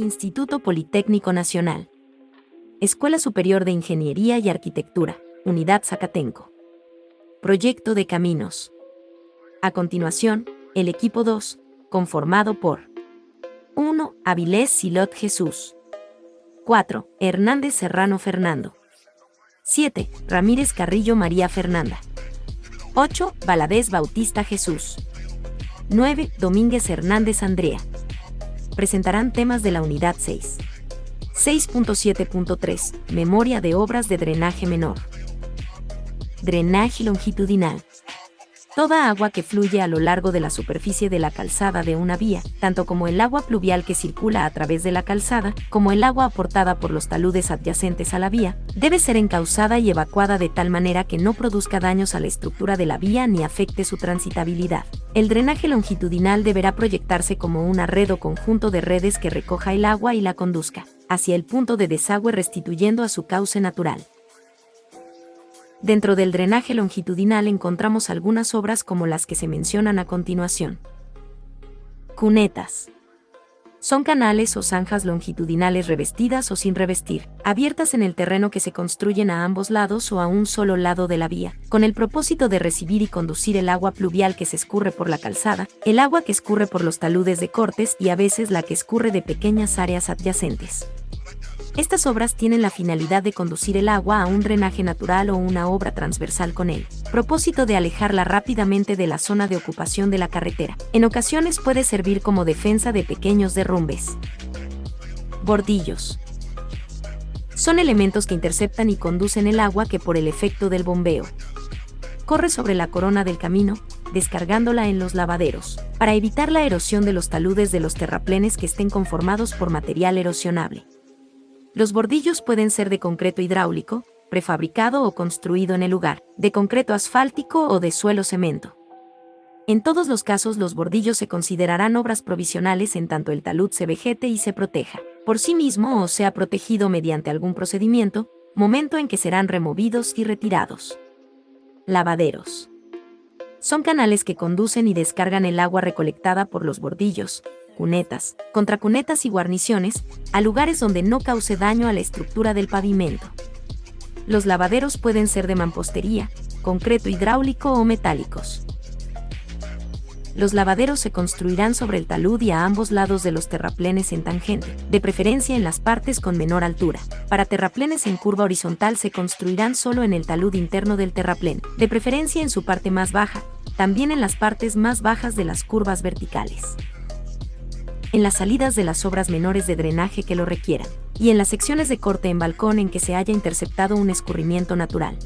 Instituto Politécnico Nacional. Escuela Superior de Ingeniería y Arquitectura, Unidad Zacatenco. Proyecto de caminos. A continuación, el equipo 2, conformado por 1. Avilés Silot Jesús. 4. Hernández Serrano Fernando. 7. Ramírez Carrillo María Fernanda. 8. Valadez Bautista Jesús. 9. Domínguez Hernández Andrea. Presentarán temas de la Unidad 6. 6.7.3. Memoria de obras de drenaje menor. Drenaje longitudinal. Toda agua que fluye a lo largo de la superficie de la calzada de una vía, tanto como el agua pluvial que circula a través de la calzada, como el agua aportada por los taludes adyacentes a la vía, debe ser encauzada y evacuada de tal manera que no produzca daños a la estructura de la vía ni afecte su transitabilidad. El drenaje longitudinal deberá proyectarse como una red o conjunto de redes que recoja el agua y la conduzca hacia el punto de desagüe, restituyendo a su cauce natural. Dentro del drenaje longitudinal encontramos algunas obras como las que se mencionan a continuación. Cunetas. Son canales o zanjas longitudinales revestidas o sin revestir, abiertas en el terreno que se construyen a ambos lados o a un solo lado de la vía, con el propósito de recibir y conducir el agua pluvial que se escurre por la calzada, el agua que escurre por los taludes de cortes y a veces la que escurre de pequeñas áreas adyacentes. Estas obras tienen la finalidad de conducir el agua a un drenaje natural o una obra transversal con el propósito de alejarla rápidamente de la zona de ocupación de la carretera. En ocasiones puede servir como defensa de pequeños derrumbes. Bordillos. Son elementos que interceptan y conducen el agua que por el efecto del bombeo corre sobre la corona del camino, descargándola en los lavaderos, para evitar la erosión de los taludes de los terraplenes que estén conformados por material erosionable. Los bordillos pueden ser de concreto hidráulico, prefabricado o construido en el lugar, de concreto asfáltico o de suelo cemento. En todos los casos los bordillos se considerarán obras provisionales en tanto el talud se vegete y se proteja por sí mismo o sea protegido mediante algún procedimiento, momento en que serán removidos y retirados. Lavaderos. Son canales que conducen y descargan el agua recolectada por los bordillos, cunetas, contracunetas y guarniciones, a lugares donde no cause daño a la estructura del pavimento. Los lavaderos pueden ser de mampostería, concreto hidráulico o metálicos. Los lavaderos se construirán sobre el talud y a ambos lados de los terraplenes en tangente, de preferencia en las partes con menor altura. Para terraplenes en curva horizontal se construirán solo en el talud interno del terraplén, de preferencia en su parte más baja, también en las partes más bajas de las curvas verticales, en las salidas de las obras menores de drenaje que lo requieran, y en las secciones de corte en balcón en que se haya interceptado un escurrimiento natural.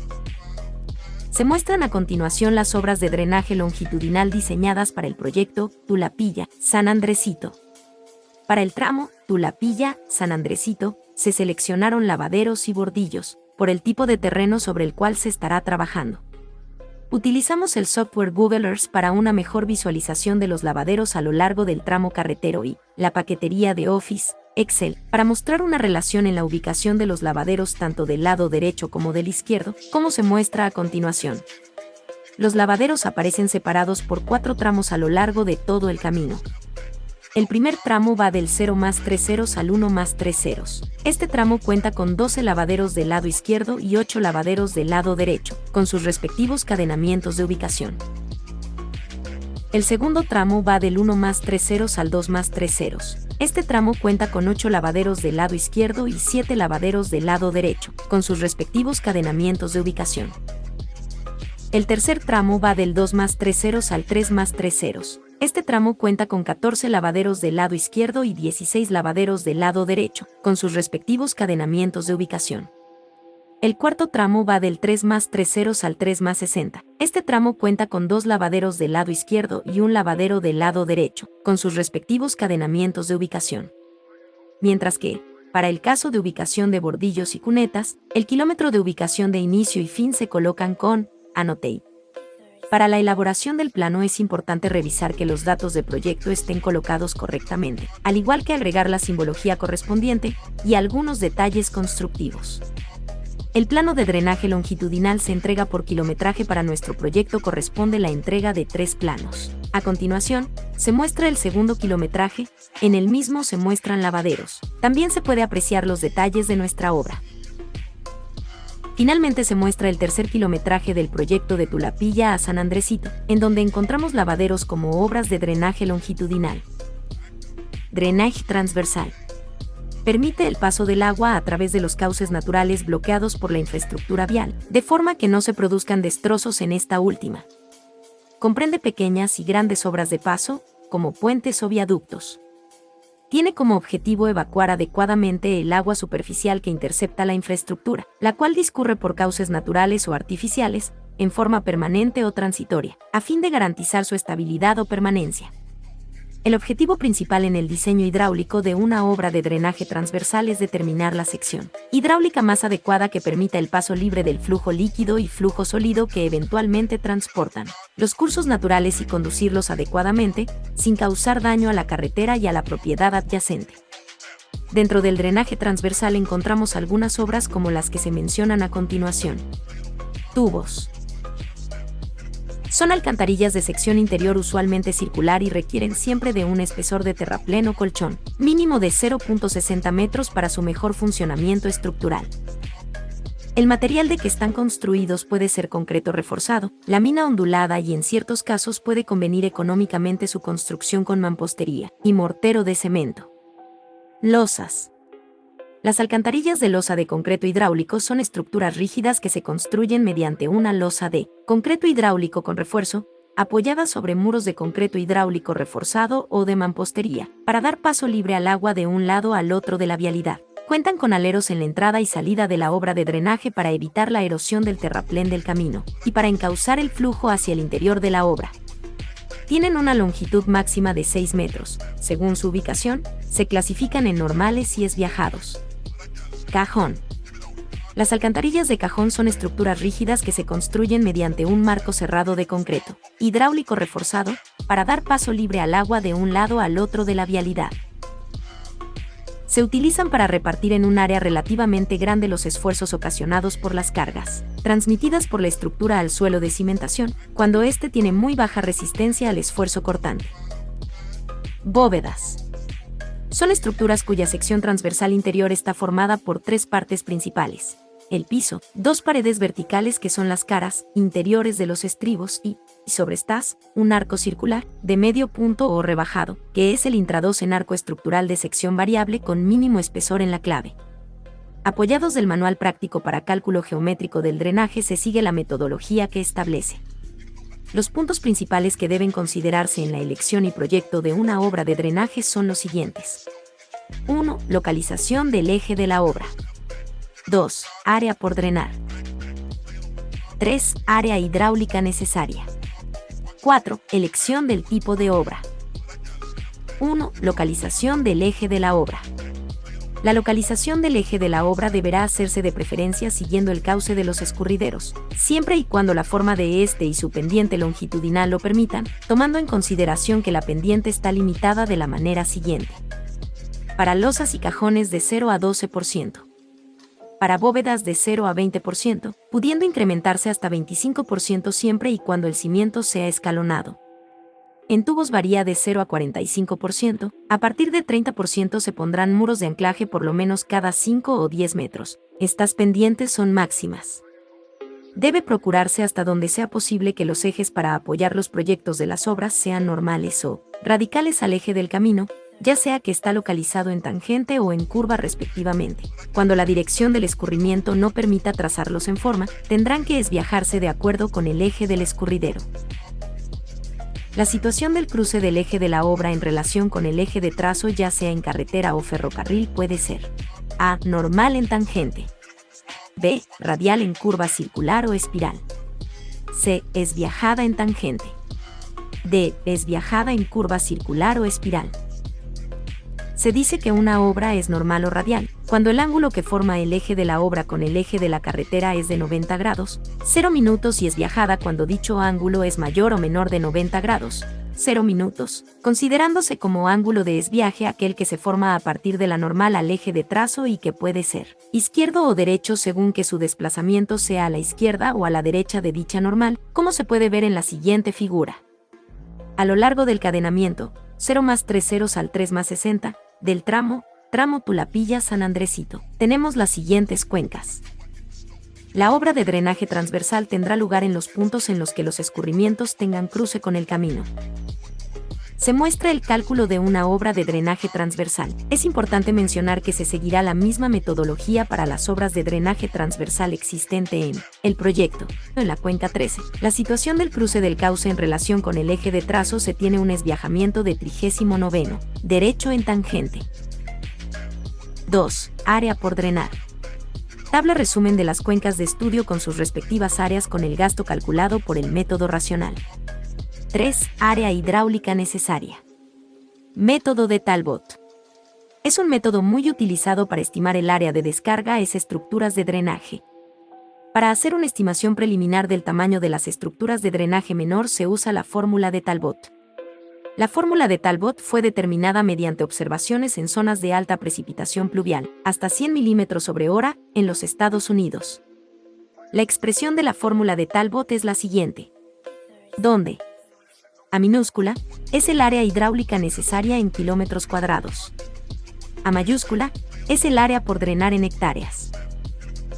Se muestran a continuación las obras de drenaje longitudinal diseñadas para el proyecto Tulapilla-San Andresito. Para el tramo Tulapilla-San Andresito, se seleccionaron lavaderos y bordillos, por el tipo de terreno sobre el cual se estará trabajando. Utilizamos el software Google Earth para una mejor visualización de los lavaderos a lo largo del tramo carretero y la paquetería de Office, Excel, para mostrar una relación en la ubicación de los lavaderos tanto del lado derecho como del izquierdo, como se muestra a continuación. Los lavaderos aparecen separados por 4 tramos a lo largo de todo el camino. El primer tramo va del 0 más 3 ceros al 1 más 3 ceros. Este tramo cuenta con 12 lavaderos del lado izquierdo y 8 lavaderos del lado derecho, con sus respectivos cadenamientos de ubicación. El segundo tramo va del 1 más 3 ceros al 2 más 3 ceros. Este tramo cuenta con 8 lavaderos del lado izquierdo y 7 lavaderos del lado derecho, con sus respectivos cadenamientos de ubicación. El tercer tramo va del 2 más 3 ceros al 3 más 3 ceros. Este tramo cuenta con 14 lavaderos del lado izquierdo y 16 lavaderos del lado derecho, con sus respectivos cadenamientos de ubicación. El cuarto tramo va del 3 más 3 ceros al 3 más 60. Este tramo cuenta con 2 lavaderos del lado izquierdo y un lavadero del lado derecho, con sus respectivos cadenamientos de ubicación. Mientras que, para el caso de ubicación de bordillos y cunetas, el kilómetro de ubicación de inicio y fin se colocan con Annotate. Para la elaboración del plano es importante revisar que los datos de proyecto estén colocados correctamente, al igual que agregar la simbología correspondiente y algunos detalles constructivos. El plano de drenaje longitudinal se entrega por kilometraje. Para nuestro proyecto corresponde la entrega de 3 planos. A continuación, se muestra el segundo kilometraje, en el mismo se muestran lavaderos. También se puede apreciar los detalles de nuestra obra. Finalmente se muestra el tercer kilometraje del proyecto de Tulapilla a San Andresito, en donde encontramos lavaderos como obras de drenaje longitudinal. Drenaje transversal. Permite el paso del agua a través de los cauces naturales bloqueados por la infraestructura vial, de forma que no se produzcan destrozos en esta última. Comprende pequeñas y grandes obras de paso, como puentes o viaductos. Tiene como objetivo evacuar adecuadamente el agua superficial que intercepta la infraestructura, la cual discurre por cauces naturales o artificiales, en forma permanente o transitoria, a fin de garantizar su estabilidad o permanencia. El objetivo principal en el diseño hidráulico de una obra de drenaje transversal es determinar la sección hidráulica más adecuada que permita el paso libre del flujo líquido y flujo sólido que eventualmente transportan los cursos naturales y conducirlos adecuadamente, sin causar daño a la carretera y a la propiedad adyacente. Dentro del drenaje transversal encontramos algunas obras como las que se mencionan a continuación. Tubos. Son alcantarillas de sección interior usualmente circular y requieren siempre de un espesor de terraplén o colchón, mínimo de 0.60 metros para su mejor funcionamiento estructural. El material de que están construidos puede ser concreto reforzado, lámina ondulada y en ciertos casos puede convenir económicamente su construcción con mampostería y mortero de cemento. Losas. Las alcantarillas de losa de concreto hidráulico son estructuras rígidas que se construyen mediante una losa de concreto hidráulico con refuerzo, apoyadas sobre muros de concreto hidráulico reforzado o de mampostería, para dar paso libre al agua de un lado al otro de la vialidad. Cuentan con aleros en la entrada y salida de la obra de drenaje para evitar la erosión del terraplén del camino, y para encauzar el flujo hacia el interior de la obra. Tienen una longitud máxima de 6 metros. Según su ubicación, se clasifican en normales y esviajados. Cajón. Las alcantarillas de cajón son estructuras rígidas que se construyen mediante un marco cerrado de concreto hidráulico reforzado, para dar paso libre al agua de un lado al otro de la vialidad. Se utilizan para repartir en un área relativamente grande los esfuerzos ocasionados por las cargas transmitidas por la estructura al suelo de cimentación, cuando éste tiene muy baja resistencia al esfuerzo cortante. Bóvedas. Son estructuras cuya sección transversal interior está formada por 3 partes principales: el piso, 2 paredes verticales que son las caras interiores de los estribos y sobre estas, un arco circular, de medio punto o rebajado, que es el intrados en arco estructural de sección variable con mínimo espesor en la clave. Apoyados del Manual Práctico para Cálculo Geométrico del Drenaje se sigue la metodología que establece. Los puntos principales que deben considerarse en la elección y proyecto de una obra de drenaje son los siguientes. 1. Localización del eje de la obra. 2. Área por drenar. 3. Área hidráulica necesaria. 4. Elección del tipo de obra. 1. Localización del eje de la obra. La localización del eje de la obra deberá hacerse de preferencia siguiendo el cauce de los escurrideros, siempre y cuando la forma de este y su pendiente longitudinal lo permitan, tomando en consideración que la pendiente está limitada de la manera siguiente. Para losas y cajones de 0 a 12%. Para bóvedas de 0 a 20%, pudiendo incrementarse hasta 25% siempre y cuando el cimiento sea escalonado. En tubos varía de 0 a 45%, a partir de 30% se pondrán muros de anclaje por lo menos cada 5 o 10 metros. Estas pendientes son máximas. Debe procurarse hasta donde sea posible que los ejes para apoyar los proyectos de las obras sean normales o radicales al eje del camino, ya sea que está localizado en tangente o en curva respectivamente. Cuando la dirección del escurrimiento no permita trazarlos en forma, tendrán que esviajarse de acuerdo con el eje del escurridero. La situación del cruce del eje de la obra en relación con el eje de trazo, ya sea en carretera o ferrocarril, puede ser: A. Normal en tangente. B. Radial en curva circular o espiral. C. Esviajada en tangente. D. Esviajada en curva circular o espiral. Se dice que una obra es normal o radial cuando el ángulo que forma el eje de la obra con el eje de la carretera es de 90 grados, 0 minutos, y esviajada cuando dicho ángulo es mayor o menor de 90 grados, 0 minutos, considerándose como ángulo de esviaje aquel que se forma a partir de la normal al eje de trazo y que puede ser izquierdo o derecho según que su desplazamiento sea a la izquierda o a la derecha de dicha normal, como se puede ver en la siguiente figura. A lo largo del cadenamiento, 0 más 3 ceros al 3 más 60, del tramo Tulapilla-San Andresito, tenemos las siguientes cuencas. La obra de drenaje transversal tendrá lugar en los puntos en los que los escurrimientos tengan cruce con el camino. Se muestra el cálculo de una obra de drenaje transversal. Es importante mencionar que se seguirá la misma metodología para las obras de drenaje transversal existente en el proyecto. En la cuenca 13, la situación del cruce del cauce en relación con el eje de trazo se tiene un esviajamiento de 39º, derecho en tangente. 2. Área por drenar. Tabla resumen de las cuencas de estudio con sus respectivas áreas con el gasto calculado por el método racional. 3. Área hidráulica necesaria. Método de Talbot. Es un método muy utilizado para estimar el área de descarga a estructuras de drenaje. Para hacer una estimación preliminar del tamaño de las estructuras de drenaje menor se usa la fórmula de Talbot. La fórmula de Talbot fue determinada mediante observaciones en zonas de alta precipitación pluvial, hasta 100 mm/hora, en los Estados Unidos. La expresión de la fórmula de Talbot es la siguiente, donde A minúscula es el área hidráulica necesaria en kilómetros cuadrados. A mayúscula es el área por drenar en hectáreas.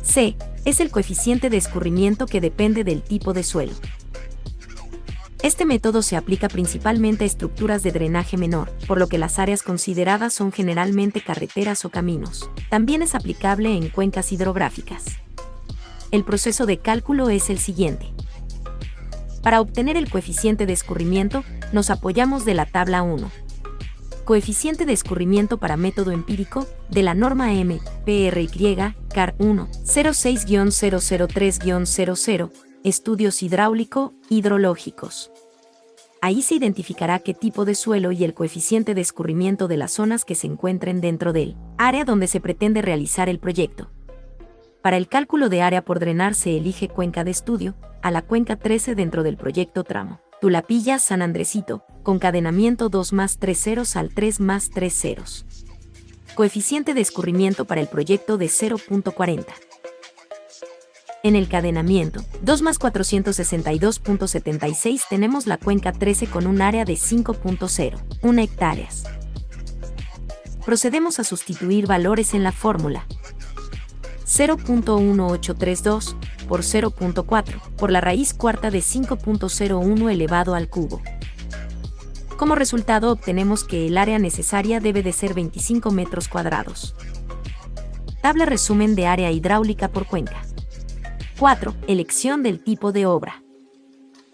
C es el coeficiente de escurrimiento que depende del tipo de suelo. Este método se aplica principalmente a estructuras de drenaje menor, por lo que las áreas consideradas son generalmente carreteras o caminos. También es aplicable en cuencas hidrográficas. El proceso de cálculo es el siguiente. Para obtener el coeficiente de escurrimiento, nos apoyamos de la tabla 1. Coeficiente de escurrimiento para método empírico, de la norma MPRY, CAR 1, 06-003-00, estudios hidrológicos. Ahí se identificará qué tipo de suelo y el coeficiente de escurrimiento de las zonas que se encuentren dentro del área donde se pretende realizar el proyecto. Para el cálculo de área por drenar se elige cuenca de estudio, a la cuenca 13 dentro del proyecto tramo Tulapilla-San Andresito, con cadenamiento 2 más 3 ceros al 3 más 3 ceros. Coeficiente de escurrimiento para el proyecto de 0.40. En el cadenamiento 2 más 462.76 tenemos la cuenca 13 con un área de 5.01 hectáreas. Procedemos a sustituir valores en la fórmula. 0.1832 por 0.4 por la raíz cuarta de 5.01 elevado al cubo. Como resultado obtenemos que el área necesaria debe de ser 25 metros cuadrados. Tabla resumen de área hidráulica por cuenca. 4. Elección del tipo de obra.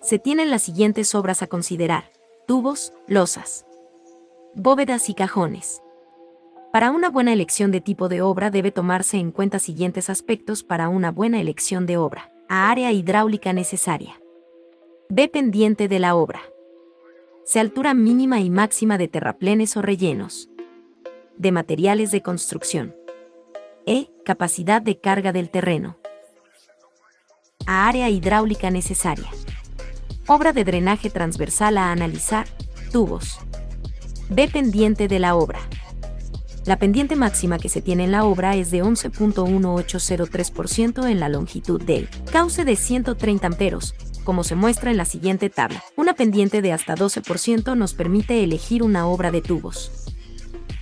Se tienen las siguientes obras a considerar: tubos, losas, bóvedas y cajones. Para una buena elección de tipo de obra debe tomarse en cuenta siguientes aspectos para una buena elección de obra. A. Área hidráulica necesaria. B. Pendiente de la obra. C. Altura mínima y máxima de terraplenes o rellenos. D. Materiales de construcción. E. Capacidad de carga del terreno. A. Área hidráulica necesaria. Obra de drenaje transversal a analizar: tubos. B. Pendiente de la obra. La pendiente máxima que se tiene en la obra es de 11.1803% en la longitud del cauce de 130 amperos, como se muestra en la siguiente tabla. Una pendiente de hasta 12% nos permite elegir una obra de tubos.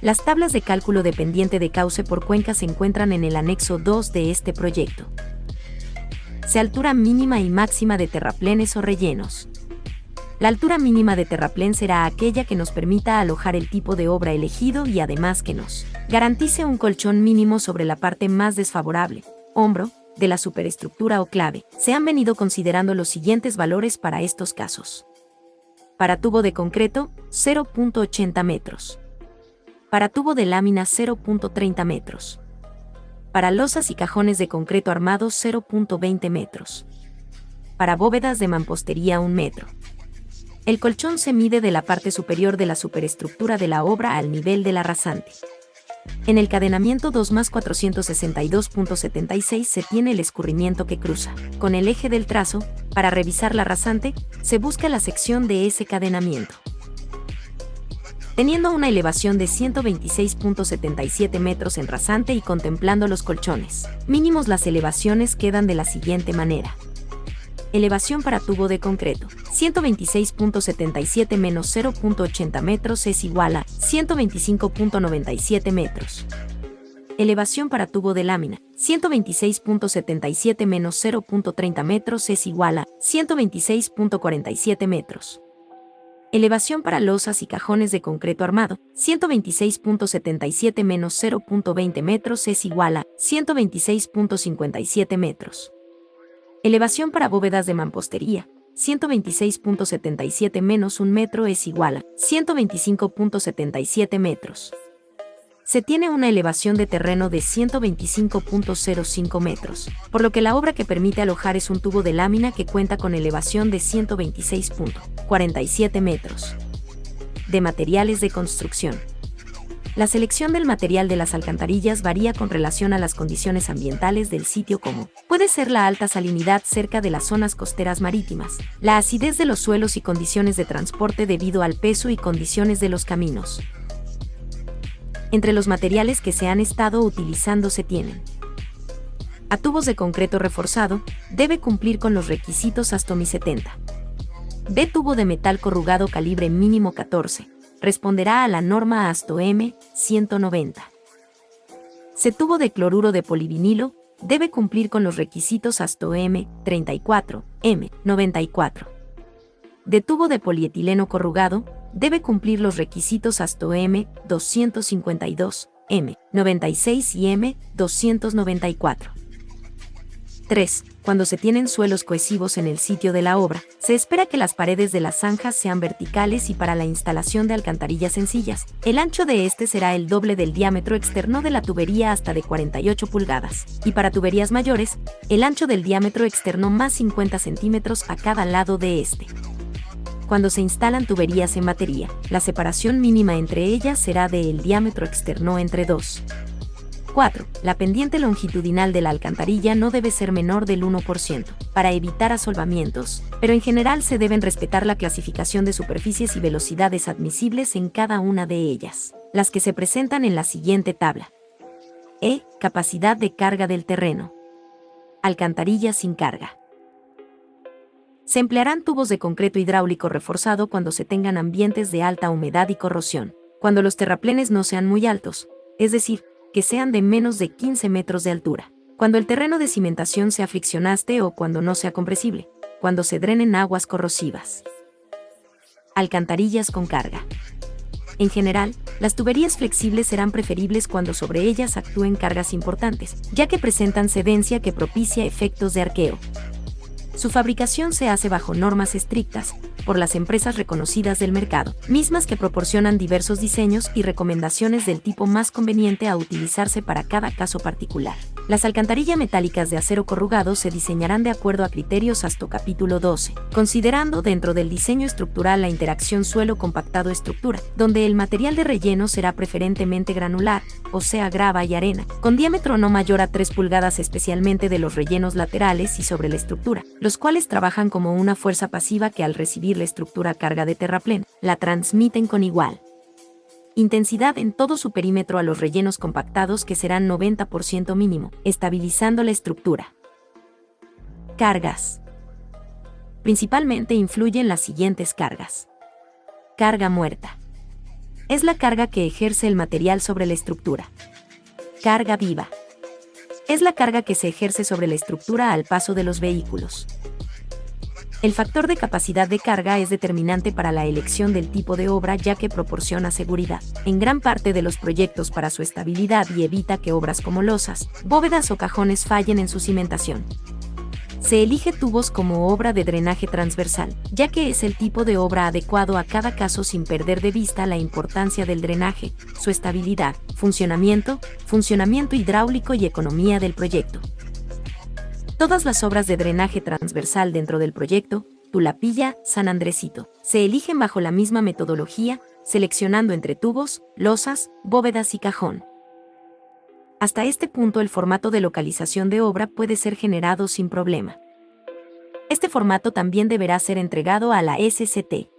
Las tablas de cálculo de pendiente de cauce por cuenca se encuentran en el anexo 2 de este proyecto. C. Altura mínima y máxima de terraplenes o rellenos. La altura mínima de terraplén será aquella que nos permita alojar el tipo de obra elegido y además que nos garantice un colchón mínimo sobre la parte más desfavorable, hombro, de la superestructura o clave. Se han venido considerando los siguientes valores para estos casos. Para tubo de concreto, 0.80 metros. Para tubo de lámina, 0.30 metros. Para losas y cajones de concreto armados, 0.20 metros. Para bóvedas de mampostería, 1 metro. El colchón se mide de la parte superior de la superestructura de la obra al nivel de la rasante. En el cadenamiento 2+462.76 se tiene el escurrimiento que cruza con el eje del trazo. Para revisar la rasante, se busca la sección de ese cadenamiento. Teniendo una elevación de 126.77 metros en rasante y contemplando los colchones mínimos, las elevaciones quedan de la siguiente manera. Elevación para tubo de concreto, 126.77 menos 0.80 metros es igual a 125.97 metros. Elevación para tubo de lámina, 126.77 menos 0.30 metros es igual a 126.47 metros. Elevación para losas y cajones de concreto armado, 126.77 menos 0.20 metros es igual a 126.57 metros. Elevación para bóvedas de mampostería, 126.77 menos 1 metro es igual a 125.77 metros. Se tiene una elevación de terreno de 125.05 metros, por lo que la obra que permite alojar es un tubo de lámina que cuenta con elevación de 126.47 metros. De materiales de construcción. La selección del material de las alcantarillas varía con relación a las condiciones ambientales del sitio, como puede ser la alta salinidad cerca de las zonas costeras marítimas, la acidez de los suelos y condiciones de transporte debido al peso y condiciones de los caminos. Entre los materiales que se han estado utilizando se tienen: A tubos de concreto reforzado, debe cumplir con los requisitos ASTOMI 70. B tubo de metal corrugado calibre mínimo 14. Responderá a la norma ASTO-M 190. C tubo de cloruro de polivinilo, debe cumplir con los requisitos ASTO-M 34, M 94. D tubo de polietileno corrugado, debe cumplir los requisitos ASTO-M 252, M 96 y M 294. 3. Cuando se tienen suelos cohesivos en el sitio de la obra, se espera que las paredes de las zanjas sean verticales, y para la instalación de alcantarillas sencillas, el ancho de este será el doble del diámetro externo de la tubería, hasta de 48 pulgadas, y para tuberías mayores, el ancho del diámetro externo más 50 centímetros a cada lado de este. Cuando se instalan tuberías en batería, la separación mínima entre ellas será del diámetro externo entre 2. 4. La pendiente longitudinal de la alcantarilla no debe ser menor del 1%, para evitar asolvamientos, pero en general se deben respetar la clasificación de superficies y velocidades admisibles en cada una de ellas, las que se presentan en la siguiente tabla. E. Capacidad de carga del terreno. Alcantarilla sin carga. Se emplearán tubos de concreto hidráulico reforzado cuando se tengan ambientes de alta humedad y corrosión, cuando los terraplenes no sean muy altos, es decir, que sean de menos de 15 metros de altura, cuando el terreno de cimentación sea friccionaste o cuando no sea compresible, cuando se drenen aguas corrosivas. Alcantarillas con carga. En general, las tuberías flexibles serán preferibles cuando sobre ellas actúen cargas importantes, ya que presentan cedencia que propicia efectos de arqueo. Su fabricación se hace bajo normas estrictas, por las empresas reconocidas del mercado, mismas que proporcionan diversos diseños y recomendaciones del tipo más conveniente a utilizarse para cada caso particular. Las alcantarillas metálicas de acero corrugado se diseñarán de acuerdo a criterios ASTO capítulo 12, considerando dentro del diseño estructural la interacción suelo compactado-estructura, donde el material de relleno será preferentemente granular, o sea grava y arena, con diámetro no mayor a 3 pulgadas, especialmente de los rellenos laterales y sobre la estructura, los cuales trabajan como una fuerza pasiva que al recibir la estructura carga de terraplén, la transmiten con igual intensidad en todo su perímetro a los rellenos compactados, que serán 90% mínimo, estabilizando la estructura. Cargas. Principalmente influyen las siguientes cargas. Carga muerta. Es la carga que ejerce el material sobre la estructura. Carga viva. Es la carga que se ejerce sobre la estructura al paso de los vehículos. El factor de capacidad de carga es determinante para la elección del tipo de obra, ya que proporciona seguridad en gran parte de los proyectos para su estabilidad y evita que obras como losas, bóvedas o cajones fallen en su cimentación. Se elige tubos como obra de drenaje transversal, ya que es el tipo de obra adecuado a cada caso sin perder de vista la importancia del drenaje, su estabilidad, funcionamiento hidráulico y economía del proyecto. Todas las obras de drenaje transversal dentro del proyecto Tulapilla, San Andresito, se eligen bajo la misma metodología, seleccionando entre tubos, losas, bóvedas y cajón. Hasta este punto el formato de localización de obra puede ser generado sin problema. Este formato también deberá ser entregado a la SCT.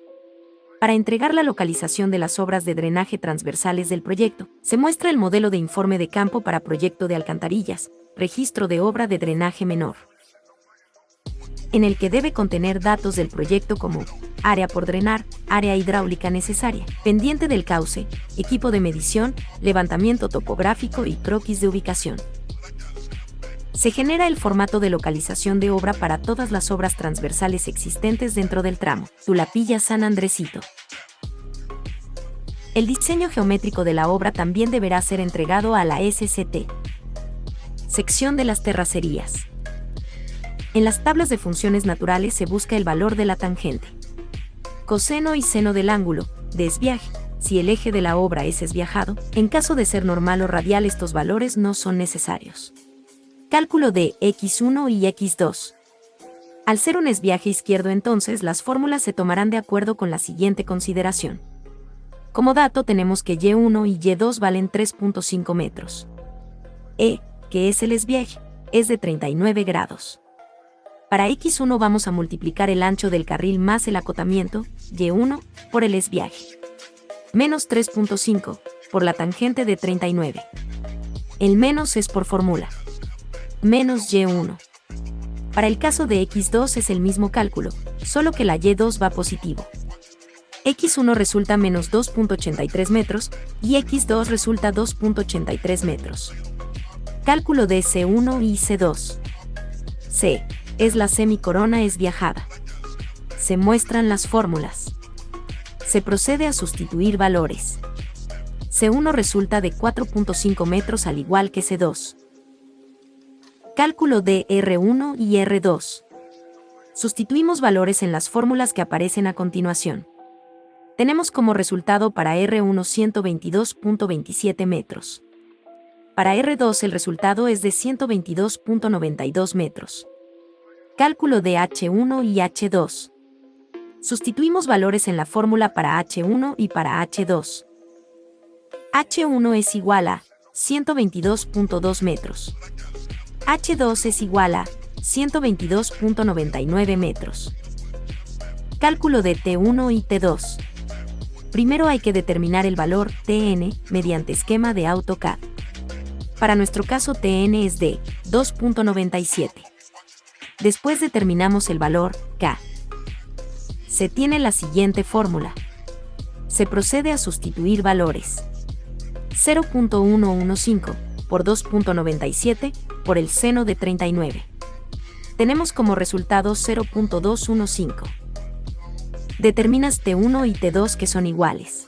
Para entregar la localización de las obras de drenaje transversales del proyecto, se muestra el modelo de informe de campo para proyecto de alcantarillas, registro de obra de drenaje menor, en el que debe contener datos del proyecto como área por drenar, área hidráulica necesaria, pendiente del cauce, equipo de medición, levantamiento topográfico y croquis de ubicación. Se genera el formato de localización de obra para todas las obras transversales existentes dentro del tramo Tulapilla-San Andresito. El diseño geométrico de la obra también deberá ser entregado a la SCT. Sección de las terracerías. En las tablas de funciones naturales se busca el valor de la tangente, coseno y seno del ángulo, desviaje, si el eje de la obra es esviajado. En caso de ser normal o radial, estos valores no son necesarios. Cálculo de x1 y x2. Al ser un esviaje izquierdo, entonces las fórmulas se tomarán de acuerdo con la siguiente consideración. Como dato tenemos que y1 y y2 valen 3.5 metros. E, que es el esviaje, es de 39 grados. Para x1 vamos a multiplicar el ancho del carril más el acotamiento, y1, por el esviaje. Menos 3.5, por la tangente de 39. El menos es por fórmula. Menos y1. Para el caso de x2 es el mismo cálculo, solo que la y2 va positivo. x1 resulta menos 2.83 metros y x2 resulta 2.83 metros. Cálculo de C1 y C2. C es la semicorona esviajada. Se muestran las fórmulas. Se procede a sustituir valores. C1 resulta de 4.5 metros al igual que C2. Cálculo de R1 y R2. Sustituimos valores en las fórmulas que aparecen a continuación. Tenemos como resultado para R1 122.27 metros. Para R2 el resultado es de 122.92 metros. Cálculo de H1 y H2. Sustituimos valores en la fórmula para H1 y para H2. H1 es igual a 122.2 metros. H2 es igual a 122.99 metros. Cálculo de T1 y T2. Primero hay que determinar el valor Tn mediante esquema de AutoCAD. Para nuestro caso Tn es de 2.97. Después determinamos el valor K. Se tiene la siguiente fórmula. Se procede a sustituir valores. 0.115 por 2.97 por el seno de 39. Tenemos como resultado 0.215. Determinas T1 y T2 que son iguales.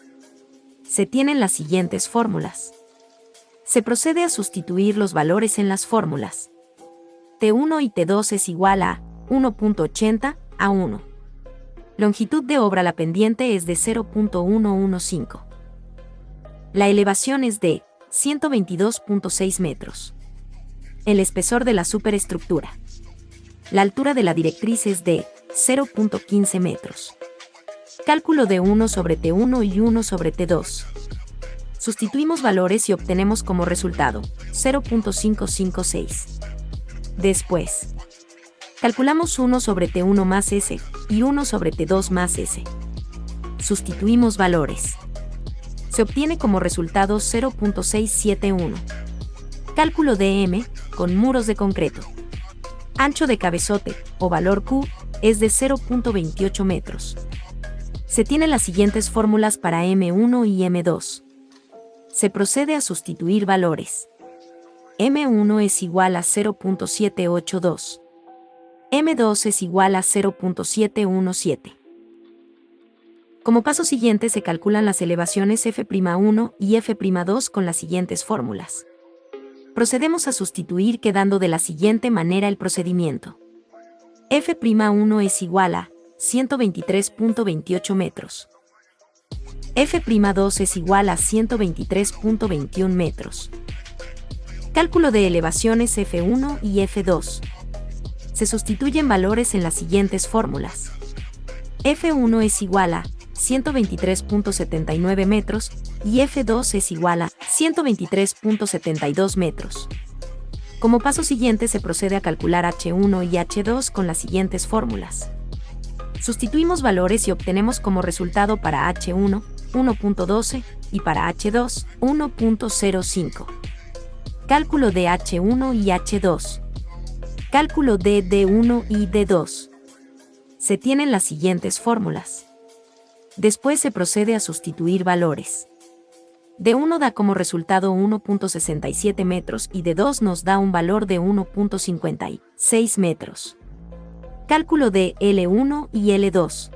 Se tienen las siguientes fórmulas. Se procede a sustituir los valores en las fórmulas. T1 y T2 es igual a 1.80 a 1. Longitud de obra la pendiente es de 0.115. La elevación es de 122.6 metros. El espesor de la superestructura. La altura de la directriz es de 0.15 metros. Cálculo de 1 sobre T1 y 1 sobre T2. Sustituimos valores y obtenemos como resultado 0.556. Después, calculamos 1 sobre T1 más S y 1 sobre T2 más S. Sustituimos valores. Se obtiene como resultado 0.671. Cálculo de M con muros de concreto. Ancho de cabezote, o valor Q, es de 0.28 metros. Se tienen las siguientes fórmulas para M1 y M2. Se procede a sustituir valores. M1 es igual a 0.782. M2 es igual a 0.717. Como paso siguiente se calculan las elevaciones F'1 y F'2 con las siguientes fórmulas. Procedemos a sustituir quedando de la siguiente manera el procedimiento. F'1 es igual a 123.28 metros. F'2 es igual a 123.21 metros. Cálculo de elevaciones F1 y F2. Se sustituyen valores en las siguientes fórmulas. F1 es igual a 123.79 metros y F2 es igual a 123.72 metros. Como paso siguiente se procede a calcular H1 y H2 con las siguientes fórmulas. Sustituimos valores y obtenemos como resultado para H1, 1.12 y para H2, 1.05. Cálculo de H1 y H2. Cálculo de D1 y D2. Se tienen las siguientes fórmulas. Después se procede a sustituir valores. D1 da como resultado 1.67 metros y D2 nos da un valor de 1.56 metros. Cálculo de L1 y L2.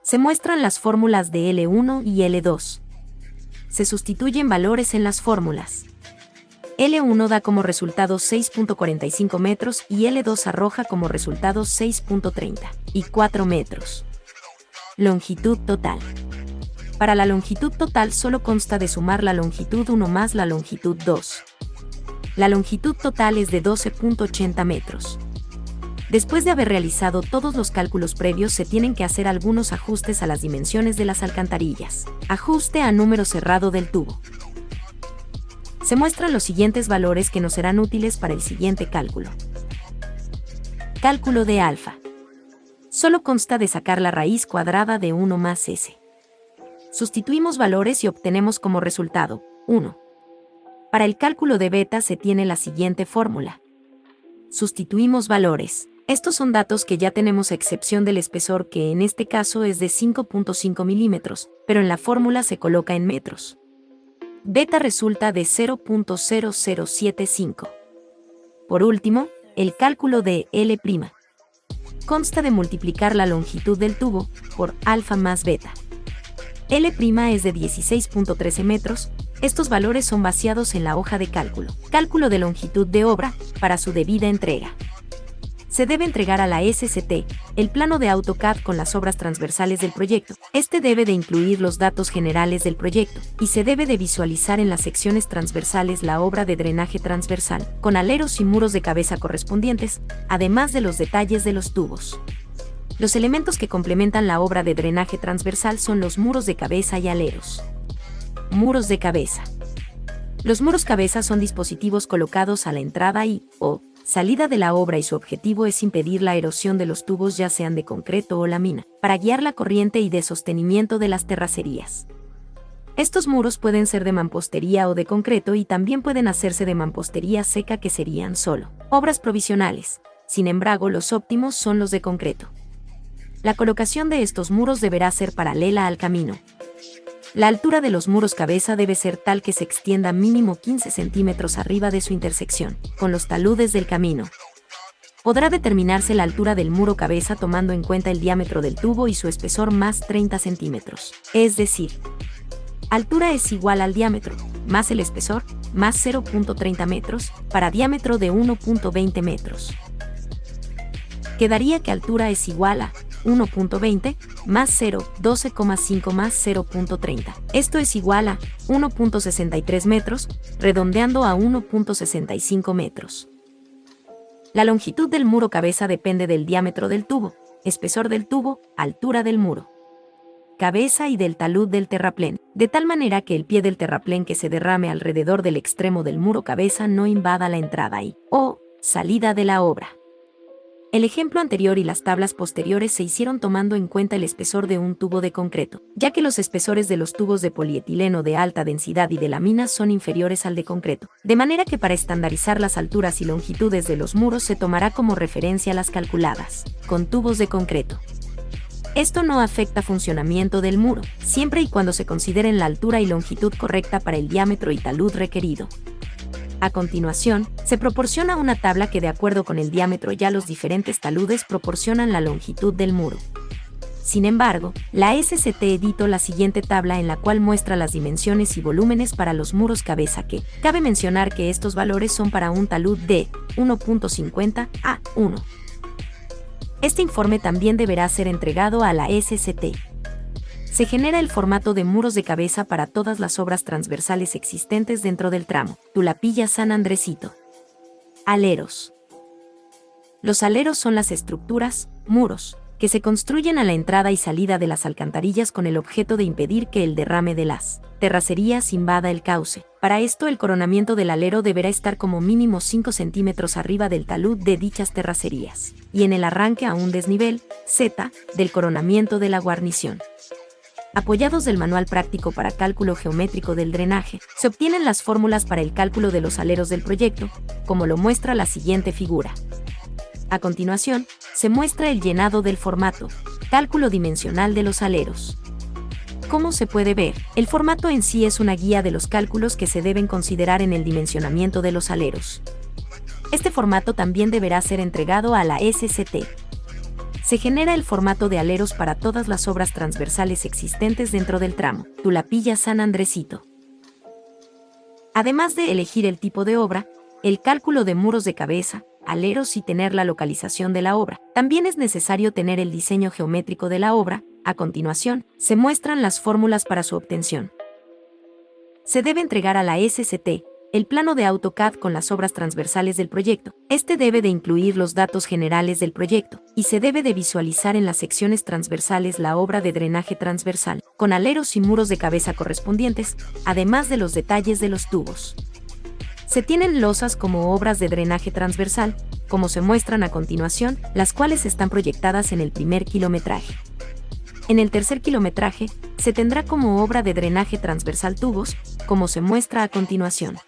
Se muestran las fórmulas de L1 y L2. Se sustituyen valores en las fórmulas. L1 da como resultado 6.45 metros y L2 arroja como resultado 6.34 metros. Longitud total. Para la longitud total solo consta de sumar la longitud 1 más la longitud 2. La longitud total es de 12.80 metros. Después de haber realizado todos los cálculos previos se tienen que hacer algunos ajustes a las dimensiones de las alcantarillas. Ajuste a número cerrado del tubo. Se muestran los siguientes valores que nos serán útiles para el siguiente cálculo. Cálculo de alfa. Solo consta de sacar la raíz cuadrada de 1 más s. Sustituimos valores y obtenemos como resultado 1. Para el cálculo de beta se tiene la siguiente fórmula. Sustituimos valores. Estos son datos que ya tenemos a excepción del espesor que en este caso es de 5.5 milímetros, pero en la fórmula se coloca en metros. Beta resulta de 0.0075. Por último, el cálculo de L'. Consta de multiplicar la longitud del tubo por alfa más beta. L' es de 16.13 metros. Estos valores son vaciados en la hoja de cálculo. Cálculo de longitud de obra para su debida entrega. Se debe entregar a la SCT el plano de AutoCAD con las obras transversales del proyecto. Este debe de incluir los datos generales del proyecto y se debe de visualizar en las secciones transversales la obra de drenaje transversal, con aleros y muros de cabeza correspondientes, además de los detalles de los tubos. Los elementos que complementan la obra de drenaje transversal son los muros de cabeza y aleros. Muros de cabeza. Los muros cabeza son dispositivos colocados a la entrada o salida de la obra y su objetivo es impedir la erosión de los tubos ya sean de concreto o lámina, para guiar la corriente y de sostenimiento de las terracerías. Estos muros pueden ser de mampostería o de concreto y también pueden hacerse de mampostería seca que serían solo obras provisionales. Sin embargo, los óptimos son los de concreto. La colocación de estos muros deberá ser paralela al camino. La altura de los muros cabeza debe ser tal que se extienda mínimo 15 centímetros arriba de su intersección con los taludes del camino. Podrá determinarse la altura del muro cabeza tomando en cuenta el diámetro del tubo y su espesor más 30 centímetros. Es decir, altura es igual al diámetro, más el espesor, más 0.30 metros, para diámetro de 1.20 metros. Quedaría que altura es igual a 1.20 más 0, 12,5 más 0.30. Esto es igual a 1.63 metros, redondeando a 1.65 metros. La longitud del muro cabeza depende del diámetro del tubo, espesor del tubo, altura del muro cabeza y del talud del terraplén, de tal manera que el pie del terraplén que se derrame alrededor del extremo del muro cabeza no invada la entrada o salida de la obra. El ejemplo anterior y las tablas posteriores se hicieron tomando en cuenta el espesor de un tubo de concreto, ya que los espesores de los tubos de polietileno de alta densidad y de lámina son inferiores al de concreto, de manera que para estandarizar las alturas y longitudes de los muros se tomará como referencia las calculadas con tubos de concreto. Esto no afecta funcionamiento del muro, siempre y cuando se consideren la altura y longitud correcta para el diámetro y talud requerido. A continuación, se proporciona una tabla que de acuerdo con el diámetro ya los diferentes taludes proporcionan la longitud del muro. Sin embargo, la SCT editó la siguiente tabla en la cual muestra las dimensiones y volúmenes para los muros cabeza que, cabe mencionar que estos valores son para un talud de 1.50 a 1. Este informe también deberá ser entregado a la SCT. Se genera el formato de muros de cabeza para todas las obras transversales existentes dentro del tramo Tulapilla-San Andresito. Aleros. Los aleros son las estructuras, muros, que se construyen a la entrada y salida de las alcantarillas con el objeto de impedir que el derrame de las terracerías invada el cauce. Para esto, el coronamiento del alero deberá estar como mínimo 5 centímetros arriba del talud de dichas terracerías, y en el arranque a un desnivel, Z, del coronamiento de la guarnición. Apoyados del manual práctico para cálculo geométrico del drenaje, se obtienen las fórmulas para el cálculo de los aleros del proyecto, como lo muestra la siguiente figura. A continuación, se muestra el llenado del formato, cálculo dimensional de los aleros. Como se puede ver, el formato en sí es una guía de los cálculos que se deben considerar en el dimensionamiento de los aleros. Este formato también deberá ser entregado a la SCT. Se genera el formato de aleros para todas las obras transversales existentes dentro del tramo Tulapilla-San Andresito. Además de elegir el tipo de obra, el cálculo de muros de cabeza, aleros y tener la localización de la obra, también es necesario tener el diseño geométrico de la obra. A continuación, se muestran las fórmulas para su obtención. Se debe entregar a la SCT el plano de AutoCAD con las obras transversales del proyecto. Este debe de incluir los datos generales del proyecto, y se debe de visualizar en las secciones transversales la obra de drenaje transversal, con aleros y muros de cabeza correspondientes, además de los detalles de los tubos. Se tienen losas como obras de drenaje transversal, como se muestran a continuación, las cuales están proyectadas en el primer kilometraje. En el tercer kilometraje, se tendrá como obra de drenaje transversal tubos, como se muestra a continuación.